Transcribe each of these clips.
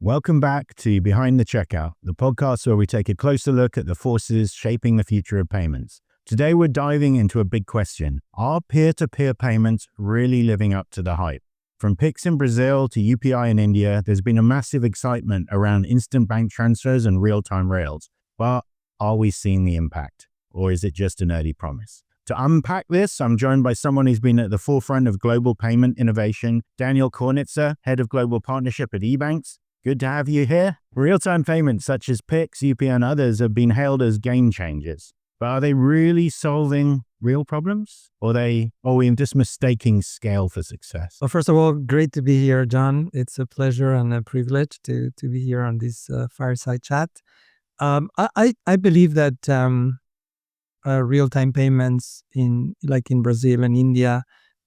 Welcome back to Behind the Checkout, the podcast where we take a closer look at the forces shaping the future of payments. Today, we're diving into a big question. Are peer-to-peer payments really living up to the hype? From Pix in Brazil to UPI in India, there's been a massive excitement around instant bank transfers and real-time rails. But are we seeing the impact? Or is it just an early promise? To unpack this, I'm joined by someone who's been at the forefront of global payment innovation, Daniel Kornitzer, Head of Global Partnership at EBANX. Good to have you here. Real-time payments such as Pix, UPI, and others have been hailed as game changers. But are they really solving real problems? Or are we just mistaking scale for success? Well, first of all, great to be here, John. It's a pleasure and a privilege to be here on this fireside chat. I believe that real-time payments in Brazil and India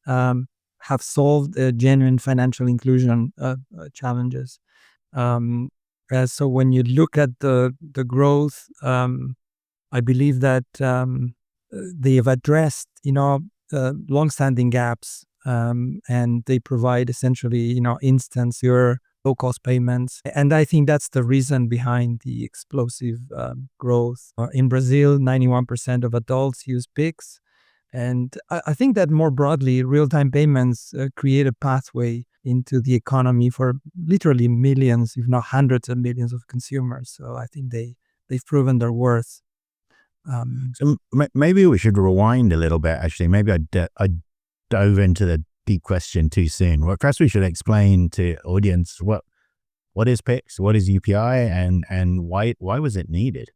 have solved genuine financial inclusion challenges. So when you look at the growth, I believe that they have addressed long-standing gaps, and they provide essentially instant, secure, low-cost payments. And I think that's the reason behind the explosive growth. In Brazil, 91% of adults use Pix. And I think that more broadly, real-time payments create a pathway into the economy for literally millions, if not hundreds of millions of consumers. So I think they've proven their worth. So maybe we should rewind a little bit, actually. Maybe I dove into the deep question too soon. Well, first we should explain to audience what is Pix, what is UPI, and why was it needed?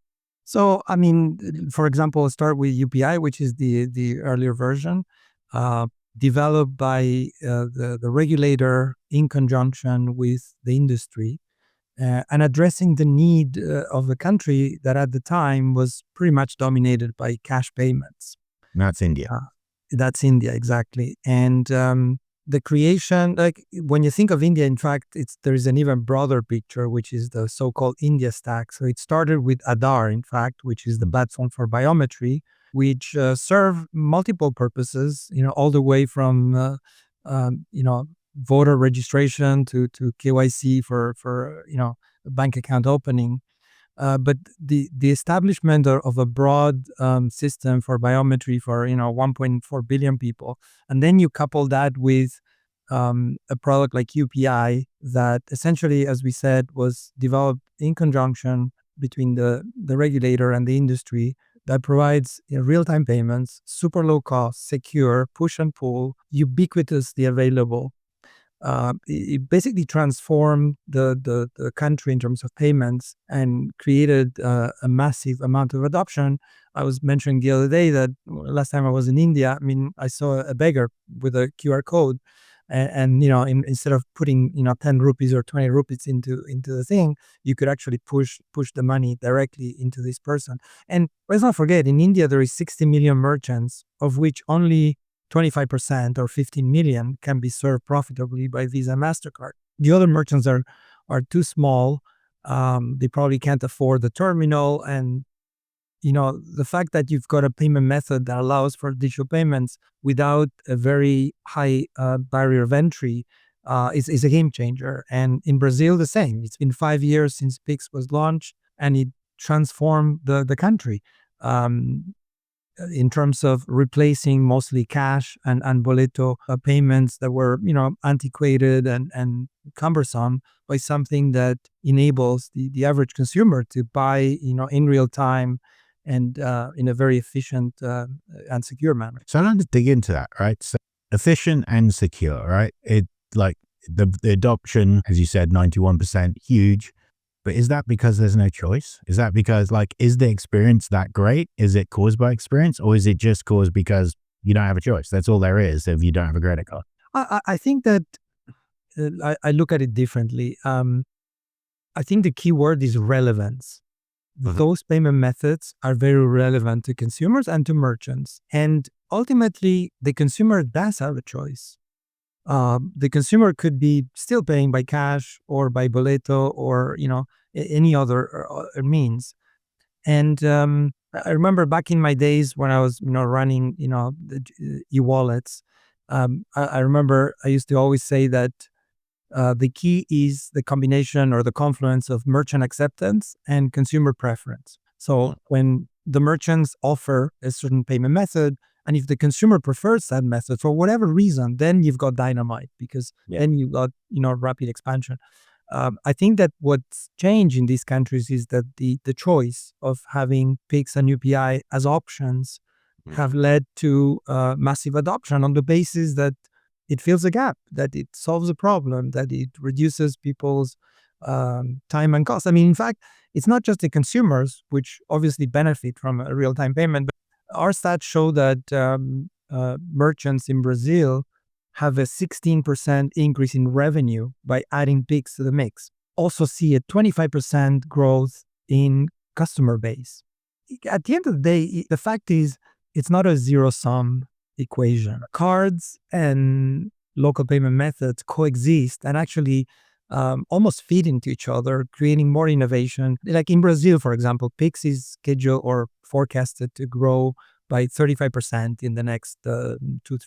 So, I mean, for example, start with UPI, which is the earlier version, developed by the regulator in conjunction with the industry, and addressing the need of the country that at the time was pretty much dominated by cash payments. That's India. That's India, exactly. And the creation, when you think of India, in fact, there is an even broader picture, which is the so-called India stack. So it started with Aadhaar, in fact, which is the platform for biometry, which serve multiple purposes, all the way from, voter registration to KYC for bank account opening. But the establishment of a broad system for biometry for 1.4 billion people, and then you couple that with a product like UPI that essentially, as we said, was developed in conjunction between the regulator and the industry, that provides real-time payments, super low cost, secure, push and pull, ubiquitously available. It basically transformed the country in terms of payments and created a massive amount of adoption. I was mentioning the other day that last time I was in India, I mean, I saw a beggar with a QR code, and instead of putting 10 rupees or 20 rupees into the thing, you could actually push the money directly into this person. And let's not forget, in India there is 60 million merchants, of which only 25% or 15 million can be served profitably by Visa and MasterCard. The other merchants are too small. They probably can't afford the terminal. And, the fact that you've got a payment method that allows for digital payments without a very high barrier of entry is a game changer. And in Brazil, the same. It's been 5 years since Pix was launched, and it transformed the country. In terms of replacing mostly cash and boleto payments that were, antiquated and cumbersome, by something that enables the average consumer to buy, in real time and in a very efficient and secure manner. So I'd like to dig into that, right? So efficient and secure, right? It the adoption, as you said, 91%, huge. But is that because there's no choice? Is that because, is the experience that great? Is it caused by experience, or is it just caused because you don't have a choice? That's all there is if you don't have a credit card. I think that I look at it differently. I think the key word is relevance. Mm-hmm. Those payment methods are very relevant to consumers and to merchants. And ultimately, the consumer does have a choice. The consumer could be still paying by cash or by boleto or, any other means. And I remember back in my days when I was, running, the e-wallets, I remember I used to always say that The key is the combination or the confluence of merchant acceptance and consumer preference. So when the merchants offer a certain payment method, and if the consumer prefers that method for whatever reason, then you've got dynamite, because then you've got rapid expansion. I think that what's changed in these countries is that the choice of having Pix and UPI as options have led to massive adoption on the basis that it fills a gap, that it solves a problem, that it reduces people's time and cost. I mean, in fact, it's not just the consumers, which obviously benefit from a real-time payment, but our stats show that merchants in Brazil have a 16% increase in revenue by adding Pix to the mix. Also see a 25% growth in customer base. At the end of the day, the fact is, it's not a zero-sum equation. Cards and local payment methods coexist and actually almost feed into each other, creating more innovation. Like in Brazil, for example, Pix is scheduled or forecasted to grow by 35% in the next 2-3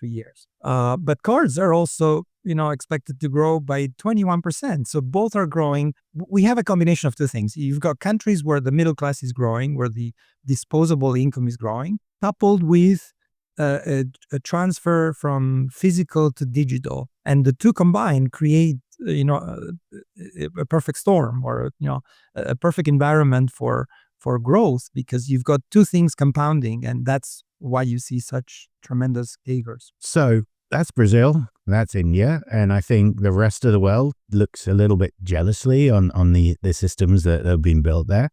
years. But cards are also, expected to grow by 21%. So both are growing. We have a combination of two things. You've got countries where the middle class is growing, where the disposable income is growing, coupled with a transfer from physical to digital. And the two combined create, a perfect storm, or, a perfect environment for growth, because you've got two things compounding, and that's why you see such tremendous CAGRs. So that's Brazil, that's India, and I think the rest of the world looks a little bit jealously on the systems that have been built there.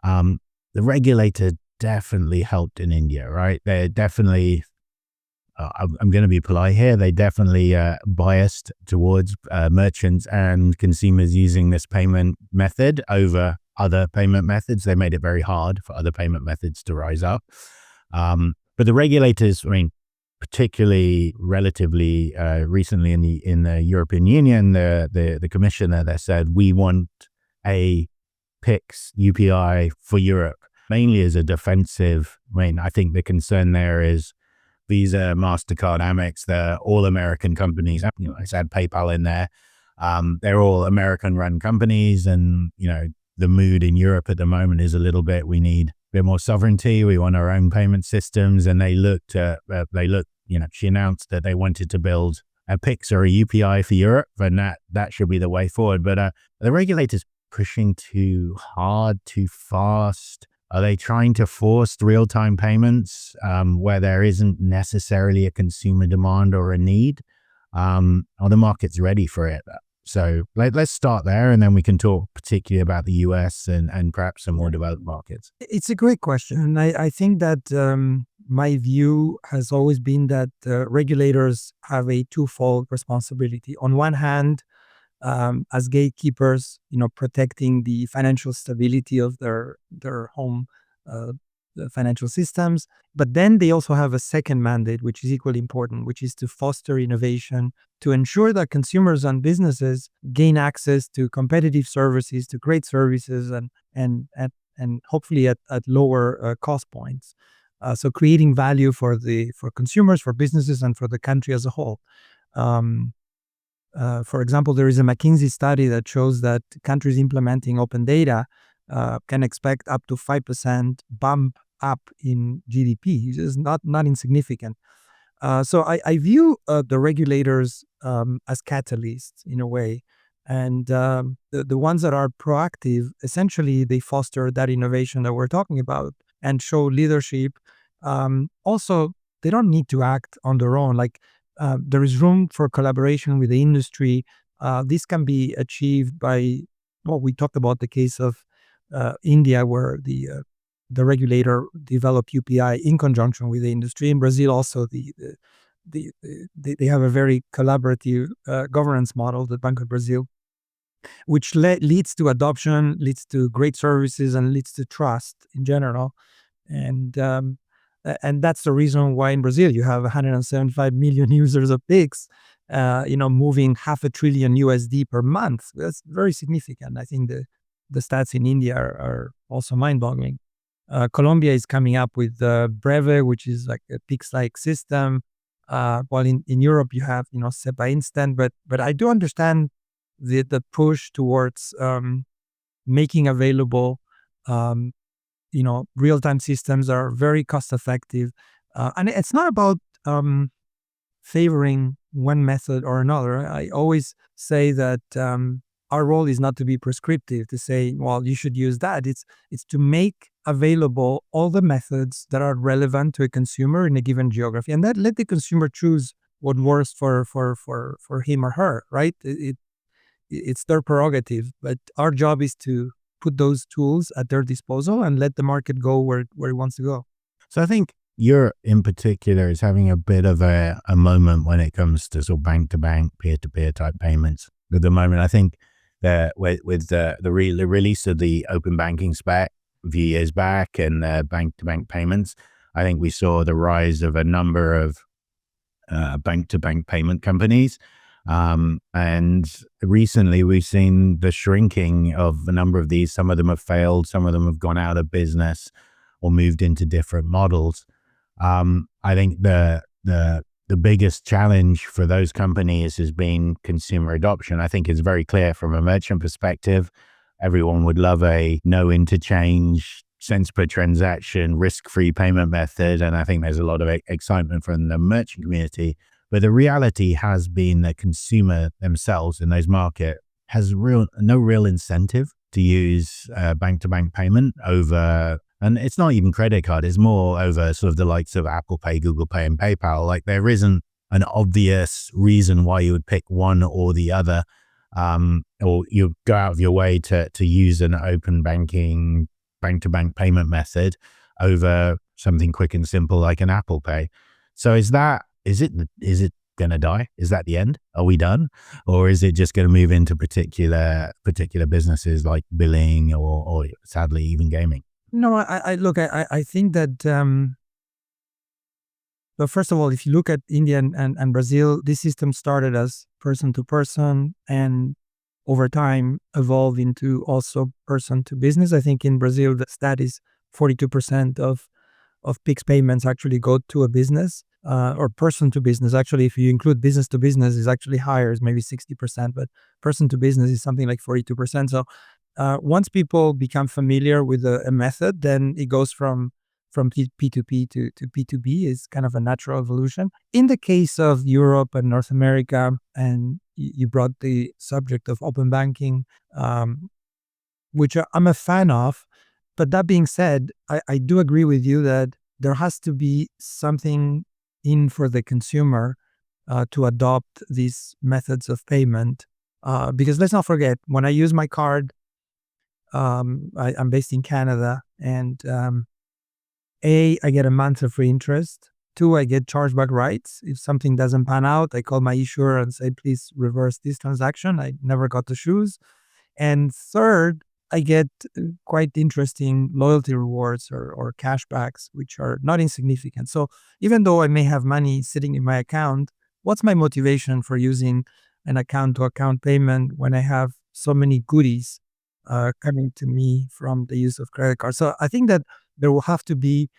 The regulator definitely helped in India, right? They're definitely, I'm going to be polite here, they definitely biased towards merchants and consumers using this payment method over other payment methods. They made it very hard for other payment methods to rise up. But the regulators, particularly relatively recently in the European Union, the commissioner that said, we want a Pix UPI for Europe, mainly as a defensive. I think the concern there is Visa, MasterCard, Amex, they're all American companies. I said PayPal in there. They're all American-run companies, and the mood in Europe at the moment is a little bit, we need a bit more sovereignty. We want our own payment systems. And she announced that they wanted to build a Pix or a UPI for Europe, and that should be the way forward. But the regulators pushing too hard, too fast? Are they trying to force real-time payments where there isn't necessarily a consumer demand or a need? Are the markets ready for it? So let's start there, and then we can talk particularly about the US and perhaps some more developed markets. It's a great question. And I think that my view has always been that regulators have a twofold responsibility. On one hand, as gatekeepers, protecting the financial stability of their home the financial systems. But then they also have a second mandate, which is equally important, which is to foster innovation, to ensure that consumers and businesses gain access to competitive services, to great services, and hopefully at lower cost points. So creating value for consumers, for businesses, and for the country as a whole. For example, there is a McKinsey study that shows that countries implementing open data can expect up to 5% bump up in GDP. It's not insignificant. So I view the regulators as catalysts in a way. And the ones that are proactive, essentially, they foster that innovation that we're talking about and show leadership. Also, they don't need to act on their own. There is room for collaboration with the industry. This can be achieved by, we talked about the case of India, where the regulator developed UPI in conjunction with the industry. In Brazil, also, they have a very collaborative governance model, the Banco do Brasil, which leads to adoption, leads to great services, and leads to trust in general. And that's the reason why in Brazil you have 175 million users of Pix, moving $500 billion USD per month. That's very significant. I think the stats in India are also mind-boggling. Colombia is coming up with Gr4vy, which is like a Pix-like system. While in Europe you have, SEPA Instant. But I do understand the push towards making available real-time systems are very cost effective. And it's not about favoring one method or another. I always say that our role is not to be prescriptive, to say, well, you should use that. It's to make available all the methods that are relevant to a consumer in a given geography, and that let the consumer choose what works for him or her, right? It's their prerogative, but our job is to put those tools at their disposal and let the market go where it wants to go. So I think Europe in particular is having a bit of a moment when it comes to sort of bank-to-bank, peer-to-peer type payments. At the moment, I think that with the release of the open banking spec a few years back and bank-to-bank payments, I think we saw the rise of a number of bank-to-bank payment companies. And recently we've seen the shrinking of a number of these. Some of them have failed, some of them have gone out of business or moved into different models. I think the biggest challenge for those companies has been consumer adoption. I think it's very clear from a merchant perspective, everyone would love a no interchange, cents per transaction, risk-free payment method. And I think there's a lot of excitement from the merchant community. But the reality has been that consumer themselves in those markets has no real incentive to use bank-to-bank payment over, and it's not even credit card, it's more over sort of the likes of Apple Pay, Google Pay, and PayPal. Like there isn't an obvious reason why you would pick one or the other, or you go out of your way to use an open banking bank-to-bank payment method over something quick and simple like an Apple Pay. So is it going to die? Is that the end? Are we done? Or is it just going to move into particular businesses like billing or sadly even gaming? No, I think that, but first of all, if you look at India and Brazil, this system started as person to person and over time evolved into also person to business. I think in Brazil, the stat is 42% of Pix payments actually go to a business. Or person to business. Actually, if you include business to business, is actually higher, is maybe 60%, but person to business is something like 42%. So once people become familiar with a method, then it goes from P2P to P2B is kind of a natural evolution. In the case of Europe and North America, and you brought the subject of open banking, which I'm a fan of, but that being said, I do agree with you that there has to be something in for the consumer to adopt these methods of payment. Because let's not forget, when I use my card, I'm based in Canada, and I get a month of free interest. 2, I get chargeback rights. If something doesn't pan out, I call my issuer and say, please reverse this transaction. I never got the shoes. And 3rd, I get quite interesting loyalty rewards or cashbacks, which are not insignificant. So even though I may have money sitting in my account, what's my motivation for using an account-to-account payment when I have so many goodies coming to me from the use of credit cards? So I think that there will have to be,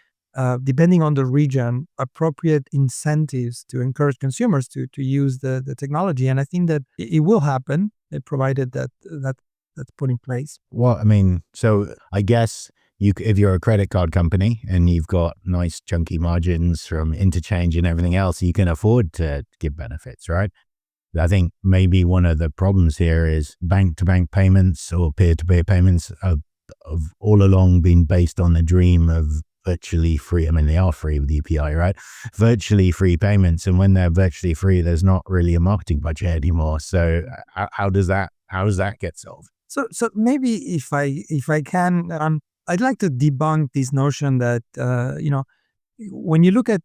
depending on the region, appropriate incentives to encourage consumers to use the technology. And I think that it will happen, provided that that's put in place. Well, I mean, so I guess if you're a credit card company and you've got nice chunky margins from interchange and everything else, you can afford to give benefits, right? I think maybe one of the problems here is bank-to-bank payments or peer-to-peer payments have all along been based on the dream of virtually free. I mean, they are free with EPI, right? Virtually free payments. And when they're virtually free, there's not really a marketing budget anymore. So how does that get solved? So maybe if I can, I'd like to debunk this notion that when you look at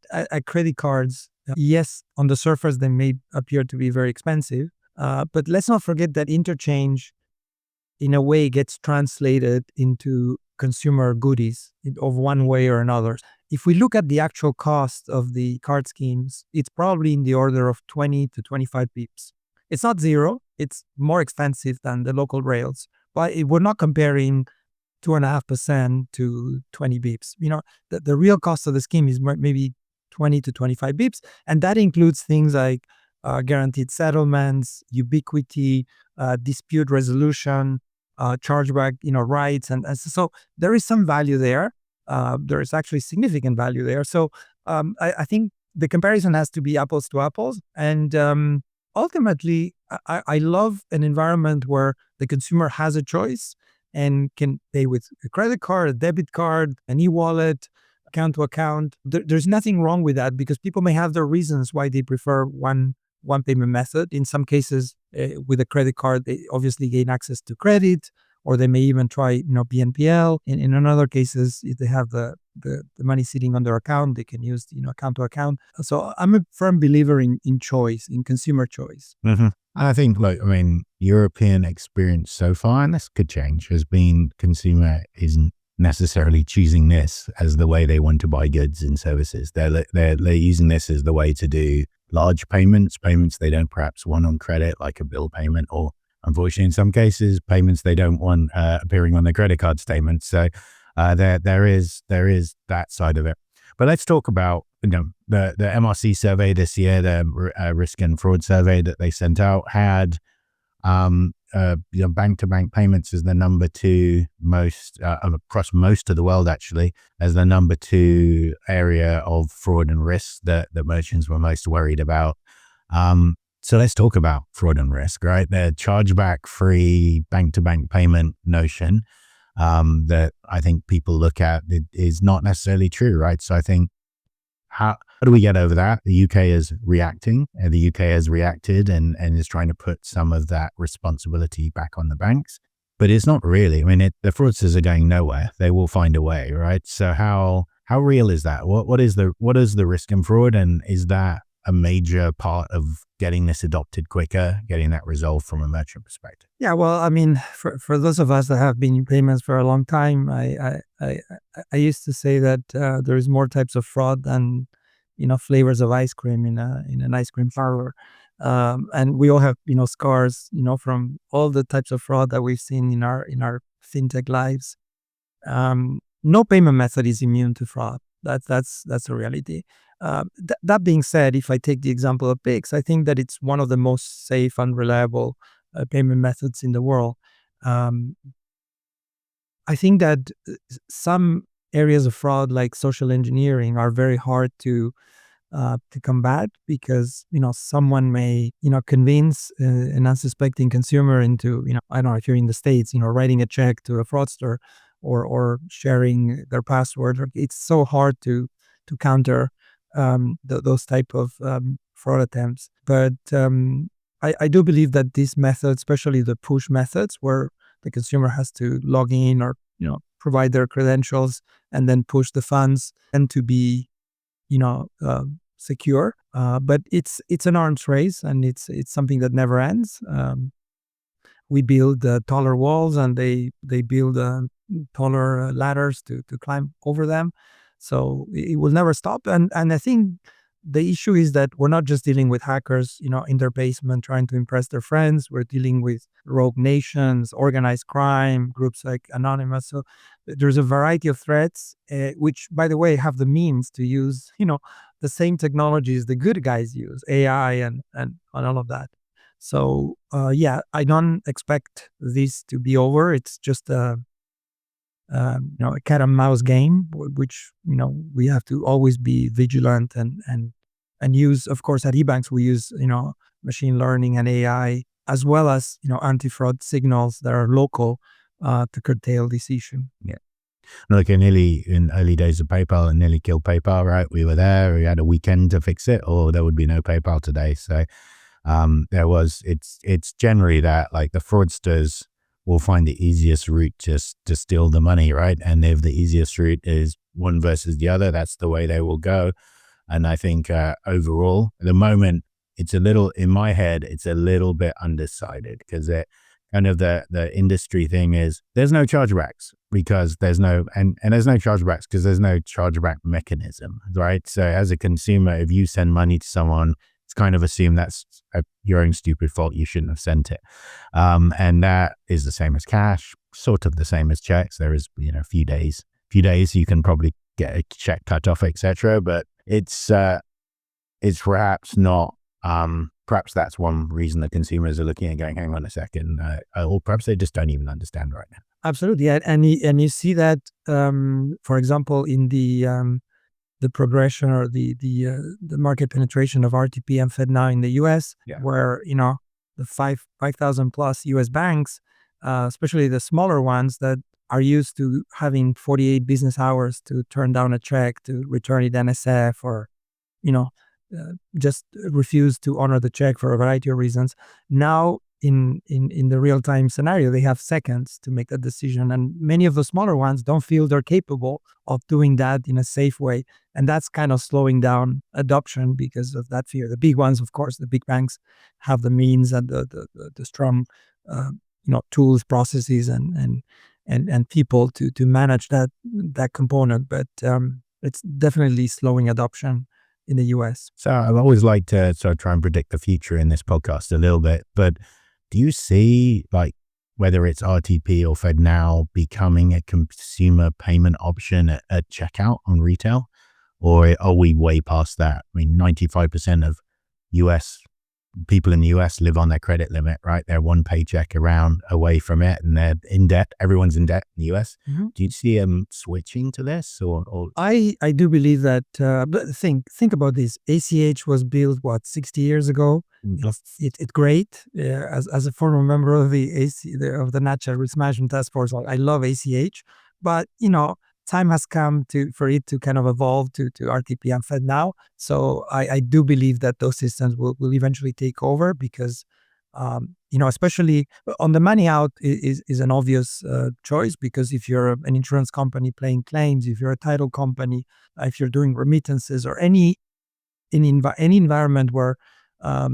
credit cards, yes, on the surface they may appear to be very expensive, but let's not forget that interchange, in a way, gets translated into consumer goodies of one way or another. If we look at the actual cost of the card schemes, it's probably in the order of 20 to 25 bips. It's not zero. It's more expensive than the local rails, but we're not comparing 2.5% to 20 bips. The real cost of the scheme is maybe 20 to 25 bips. And that includes things like guaranteed settlements, ubiquity, dispute resolution, chargeback, rights, and so there is some value there. There is actually significant value there. So I think the comparison has to be apples to apples, and ultimately, I love an environment where the consumer has a choice and can pay with a credit card, a debit card, an e-wallet, account to account. There's nothing wrong with that because people may have their reasons why they prefer one payment method. In some cases, with a credit card, they obviously gain access to credit, or they may even try, BNPL. In other cases, if they have the money sitting on their account, they can use, account to account. So I'm a firm believer in choice, in consumer choice. Mm-hmm. I think, European experience so far, and this could change, has been consumer isn't necessarily choosing this as the way they want to buy goods and services. They're using this as the way to do large payments they don't perhaps want on credit, like a bill payment, or unfortunately in some cases payments they don't want appearing on their credit card statements. So there is that side of it. But let's talk about the MRC survey this year, the risk and fraud survey that they sent out, had bank-to-bank payments as the number 2 most across most of the world, actually, as the number 2 area of fraud and risk that merchants were most worried about. So let's talk about fraud and risk, right? The chargeback-free bank-to-bank payment notion that I think people look at is not necessarily true, right? So I think, how do we get over that? The UK is reacting. The UK has reacted and is trying to put some of that responsibility back on the banks. But it's not really. I mean, the fraudsters are going nowhere. They will find a way, right? So how real is that? What is the risk in fraud, and is that a major part of getting this adopted quicker, getting that resolved from a merchant perspective? Yeah, well, I mean, for those of us that have been in payments for a long time, I used to say that there is more types of fraud than flavors of ice cream in an ice cream parlor, and we all have scars from all the types of fraud that we've seen in our fintech lives. No payment method is immune to fraud. That's a reality. That being said, if I take the example of Pix, I think that it's one of the most safe and reliable payment methods in the world. I think that some areas of fraud, like social engineering, are very hard to combat because someone may convince an unsuspecting consumer into I don't know, if you're in the States, writing a check to a fraudster or sharing their password. It's so hard to counter those type of fraud attempts. But I do believe that these methods, especially the push methods, where the consumer has to log in or provide their credentials and then push the funds, and to be secure. But it's an arms race, and it's something that never ends. We build taller walls, and they build taller ladders to climb over them. So it will never stop. And I think the issue is that we're not just dealing with hackers, in their basement trying to impress their friends. We're dealing with rogue nations, organized crime, groups like Anonymous. So there's a variety of threats, which, by the way, have the means to use, the same technologies the good guys use, AI and all of that. So I don't expect this to be over. It's just a cat and mouse game, which we have to always be vigilant and use. Of course, at EBANX we use machine learning and AI, as well as anti-fraud signals that are local to curtail this issue. Yeah. Look, in early days of PayPal, it nearly killed PayPal, right? We were there. We had a weekend to fix it, or there would be no PayPal today. So it's generally that, like, the fraudsters will find the easiest route to steal the money, right? And if the easiest route is one versus the other, that's the way they will go. And I think overall, at the moment, it's a little, in my head, it's a little bit undecided, because it kind of the industry thing is there's no chargebacks because there's no, and there's no chargebacks because there's no chargeback mechanism, right? So as a consumer, if you send money to someone, it's kind of assumed that's your own stupid fault. You shouldn't have sent it. And that is the same as cash, sort of the same as checks. There is, a few days you can probably get a check cut off, etc. But it's perhaps not perhaps that's one reason that consumers are looking at going, hang on a second, or perhaps they just don't even understand right now. Absolutely, and you see that, for example, in the progression or the market penetration of RTP and FedNow in the U.S., where the 5,000 plus U.S. banks, especially the smaller ones that are used to having 48 business hours to turn down a check, to return it NSF, or just refuse to honor the check for a variety of reasons. Now, in the real-time scenario, they have seconds to make a decision. And many of the smaller ones don't feel they're capable of doing that in a safe way. And that's kind of slowing down adoption because of that fear. The big ones, of course, the big banks have the means and the strong tools, processes, and people to manage that component. But it's definitely slowing adoption in the US. So I've always liked to sort of try and predict the future in this podcast a little bit, but do you see, like, whether it's RTP or FedNow becoming a consumer payment option at checkout on retail, or are we way past that? I mean, 95% of US people in the US live on their credit limit, right? They're one paycheck away from it, and they're in debt. Everyone's in debt in the US. Mm-hmm. Do you see them switching to this, or? I do believe that. But think about this. ACH was built 60 years ago. It's great. As a former member of the Natural Risk Management Task Force, I love ACH. But time has come for it to kind of evolve to RTP and FedNow. So I do believe that those systems will eventually take over because, especially on the money out is an obvious choice, because if you're an insurance company paying claims, if you're a title company, if you're doing remittances or any environment where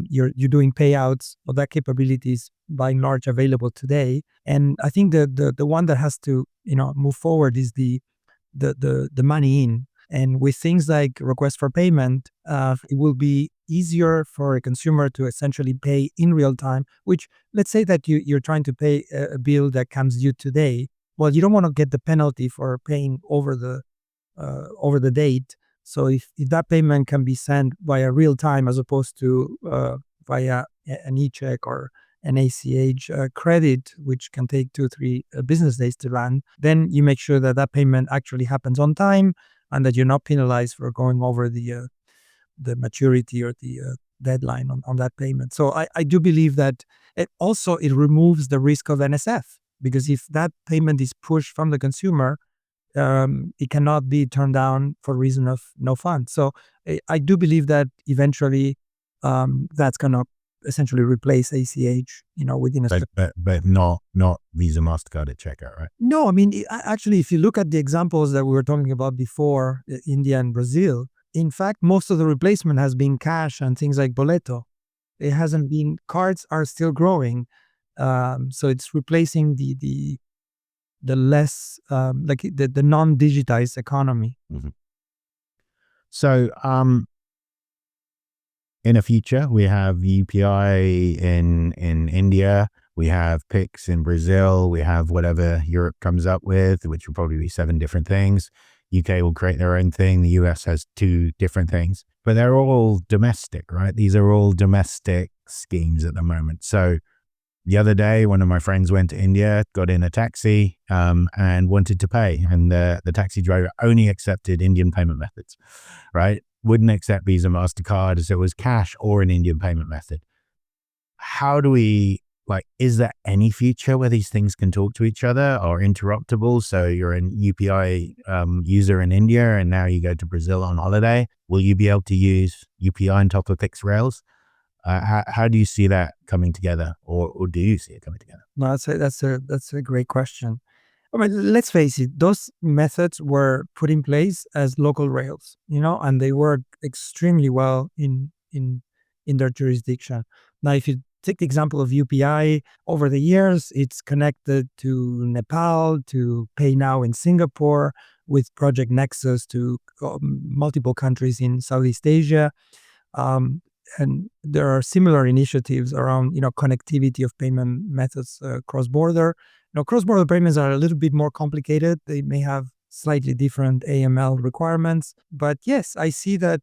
you're doing payouts, well, that capability is by and large available today. And I think the one that has to move forward is the money in. And with things like request for payment, it will be easier for a consumer to essentially pay in real time, which, let's say that you're trying to pay a bill that comes due today. Well, you don't want to get the penalty for paying over the date. So if that payment can be sent via real time as opposed to via an e-check or an ACH credit, which can take 2-3 business days to land, then you make sure that payment actually happens on time and that you're not penalized for going over the maturity or the deadline on that payment. So I do believe that it removes the risk of NSF, because if that payment is pushed from the consumer, it cannot be turned down for reason of no funds. So I do believe that eventually that's going to essentially replace ACH, within a... But not Visa, MasterCard at checkout, right? No, I mean, actually, if you look at the examples that we were talking about before, India and Brazil, in fact, most of the replacement has been cash and things like Boleto. It hasn't been... Cards are still growing. So it's replacing the less, the non-digitized economy. Mm-hmm. So, in the future, we have UPI in India, we have Pix in Brazil, we have whatever Europe comes up with, which will probably be 7 different things. UK will create their own thing. The US has 2 different things, but they're all domestic, right? These are all domestic schemes at the moment. So the other day, one of my friends went to India, got in a taxi, and wanted to pay. And the taxi driver only accepted Indian payment methods, right? Wouldn't accept Visa, MasterCard, as it was cash or an Indian payment method. How do we, is there any future where these things can talk to each other or interoperable? So you're an UPI user in India, and now you go to Brazil on holiday. Will you be able to use UPI on top of Pix rails? How do you see that coming together, or do you see it coming together? No, that's a great question. I mean, let's face it; those methods were put in place as local rails, and they work extremely well in their jurisdiction. Now, if you take the example of UPI, over the years, it's connected to Nepal, to Pay Now in Singapore, with Project Nexus to multiple countries in Southeast Asia. And there are similar initiatives around, connectivity of payment methods cross-border. Cross-border payments are a little bit more complicated. They may have slightly different AML requirements. But yes, I see that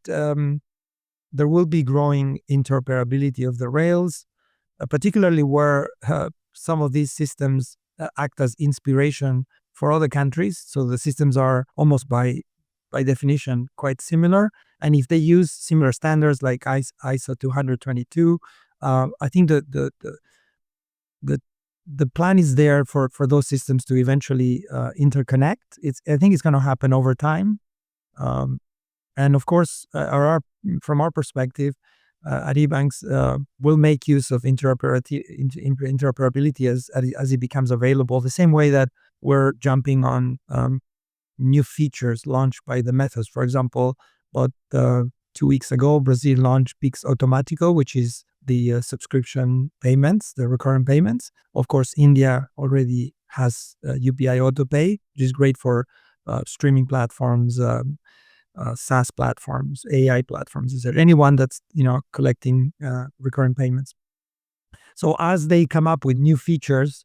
there will be growing interoperability of the rails, particularly where some of these systems act as inspiration for other countries. So the systems are almost by definition quite similar. And if they use similar standards like ISO 222, I think the plan is there for those systems to eventually interconnect. I think it's going to happen over time. And of course, from our perspective, at EBANX, we'll make use of interoperability as it becomes available, the same way that we're jumping on new features launched by the methods. For example, about 2 weeks ago, Brazil launched Pix Automático, which is the subscription payments, the recurrent payments. Of course, India already has UPI AutoPay, which is great for streaming platforms, SaaS platforms, AI platforms. Is there anyone that's collecting recurrent payments? So as they come up with new features,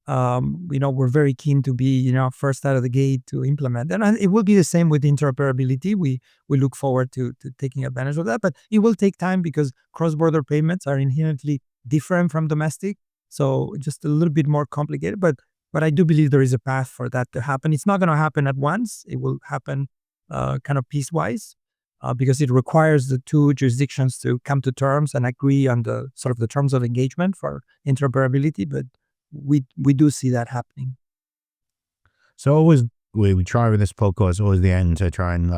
we're very keen to be first out of the gate to implement. And it will be the same with interoperability. We look forward to taking advantage of that, but it will take time because cross-border payments are inherently different from domestic, so just a little bit more complicated. But I do believe there is a path for that to happen. It's not going to happen at once. It will happen kind of piecewise, because it requires the two jurisdictions to come to terms and agree on the sort of the terms of engagement for interoperability. But we do see that happening. So always we try with this podcast, always the end to try and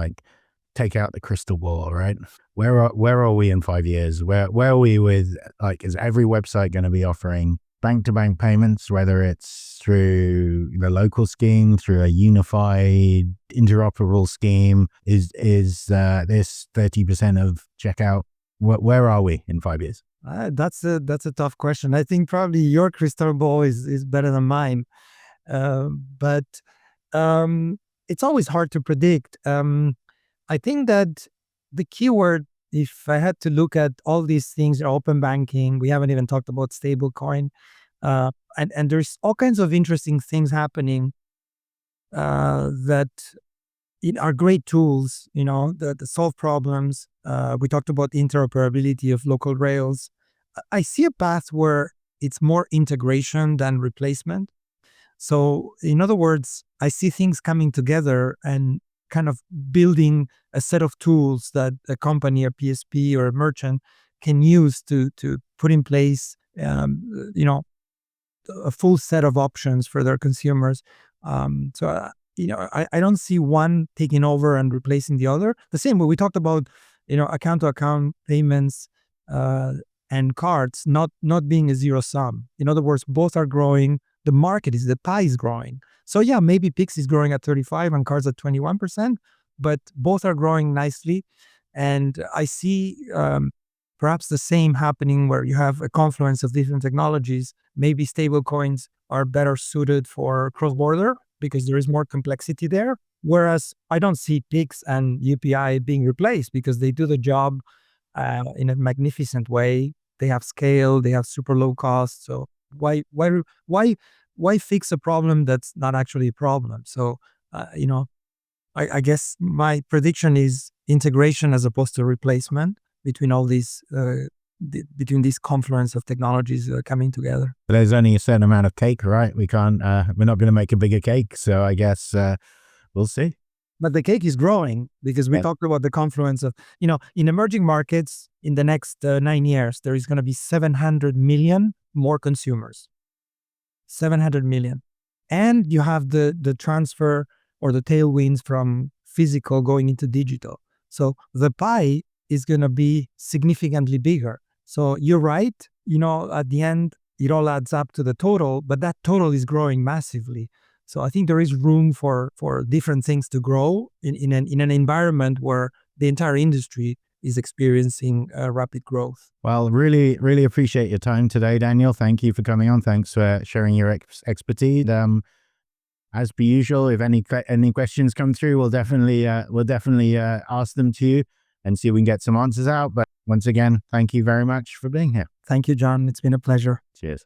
take out the crystal ball, right? Where are we in 5 years? Where are we with is every website going to be offering bank-to-bank payments, whether it's through the local scheme, through a unified interoperable scheme? Is this 30% of checkout? Where are we in 5 years? That's a tough question. I think probably your crystal ball is better than mine, but it's always hard to predict. I think that the keyword, if I had to look at all these things, open banking, we haven't even talked about stablecoin, and there's all kinds of interesting things happening that are great tools, that solve problems. We talked about interoperability of local rails. I see a path where it's more integration than replacement. So in other words, I see things coming together and kind of building a set of tools that a company, a PSP or a merchant can use to put in place, a full set of options for their consumers. I don't see one taking over and replacing the other. The same way we talked about, account-to-account payments and cards not being a zero sum. In other words, both are growing. The pie is growing. So yeah, maybe Pix is growing at 35 and cards at 21%, but both are growing nicely. And I see perhaps the same happening where you have a confluence of different technologies. Maybe stable coins are better suited for cross-border because there is more complexity there. Whereas I don't see Pix and UPI being replaced because they do the job in a magnificent way. They have scale, they have super low cost. So why fix a problem that's not actually a problem? So, I guess my prediction is integration as opposed to replacement between all these, between this confluence of technologies coming together. But there's only a certain amount of cake, right? We're not going to make a bigger cake. So I guess we'll see. But the cake is growing because we talked about the confluence of, in emerging markets in the next 9 years, there is going to be 700 million more consumers. 700 million. And you have the transfer or the tailwinds from physical going into digital. So the pie is going to be significantly bigger. So you're right, at the end, it all adds up to the total, but that total is growing massively. So I think there is room for different things to grow in an environment where the entire industry is experiencing rapid growth. Well, really, really appreciate your time today, Daniel. Thank you for coming on. Thanks for sharing your expertise. As per usual, if any questions come through, we'll definitely ask them to you and see if we can get some answers out. But once again, thank you very much for being here. Thank you, John. It's been a pleasure. Cheers.